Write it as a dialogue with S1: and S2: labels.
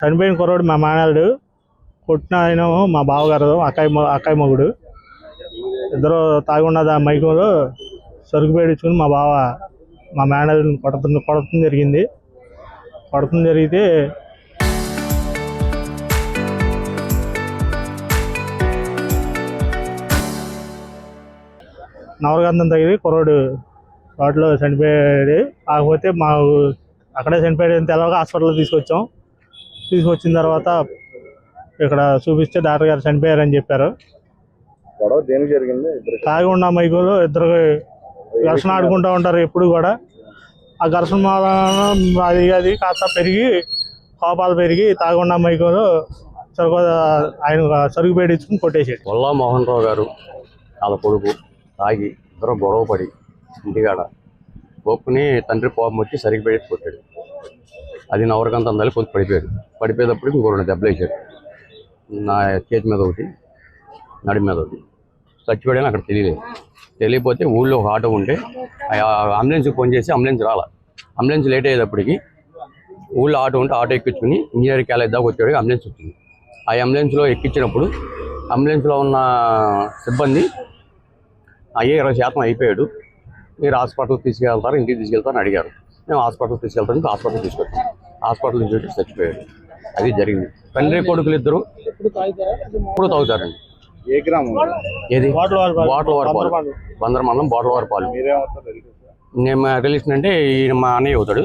S1: చనిపోయిన కుర్రోడు మా మేనల్లుడు, కొట్టిన ఆయన మా బావగారు అక్కయ్య మొగుడు. ఇద్దరు తాగున్న మైకంలో సరుకు పేడించుకుని మా మేనల్లుడిని కొడతం జరిగింది. కొడతం జరిగితే నవరగంధం తగిలి కుర్రోడు వాటిలో చనిపోయాడు. కాకపోతే అక్కడే చనిపోయాడు. తెల్లగా హాస్పిటల్లో తీసుకొచ్చిన తర్వాత ఇక్కడ చూపిస్తే డాక్టర్ గారు చనిపోయారని చెప్పారు. తాగి ఉన్న మైకులు ఇద్దరు ఘర్షణ ఆడుకుంటూ ఉంటారు ఎప్పుడు కూడా. ఆ ఘర్షణ అది కాస్త పెరిగి కోపాలు పెరిగి తాగి ఉన్న మైకులు ఆయన సరుకు పేడించుకుని కొట్టేసాడు.
S2: వల్లా మోహన్ రావు గారు వాళ్ళ కొడుకు తాగి ఇద్దరు గొడవ పడి ఇంటికాడ గొప్పని తండ్రి కోపం వచ్చి సరిగ్గా పెట్టి కొట్టాడు. అది నవరకంతం తల్లి కొద్ది పడిపోయేటప్పుడు ఇంకో 2 దెబ్బలు వేసాడు. నా చేతి మీద ఒకటి, నడి మీద ఒకటి. చచ్చిపోయాడని అక్కడ తెలియపోతే ఊళ్ళో ఒక ఆటో ఉంటే అంబులెన్స్కి ఫోన్ చేసి అంబులెన్స్ అంబులెన్స్ లేట్ అయ్యేటప్పటికి ఊళ్ళో ఆటో ఉంటే ఆటో ఎక్కించుకుని ఇంజనీరింగ్ కాలేజ్ దాకా వచ్చాడు. అంబులెన్స్ వచ్చింది. ఆ అంబులెన్స్లో ఎక్కించినప్పుడు అంబులెన్స్లో ఉన్న సిబ్బంది 20% అయిపోయాడు, మీరు హాస్పిటల్కి తీసుకెళ్తారు, ఇంటికి తీసుకెళ్తారని అడిగారు. మేము హాస్పిటల్కి తీసుకెళ్తాను, హాస్పిటల్కి తీసుకొచ్చాం. హాస్పిటల్ నుంచి చచ్చిపోయాడు. అది జరిగింది. తండ్రి కొడుకులు ఇద్దరు ఇప్పుడు తాగుతారండి.
S3: ఏ గ్రామం?
S2: ఏది? బాటలవారిపాలెం, బందరమండలం బాటలవారిపాలెం.
S3: మీరేమవుతారు?
S2: నేను రిలేషన్ అంటే ఈయన మా అన్నయ్య అవుతాడు.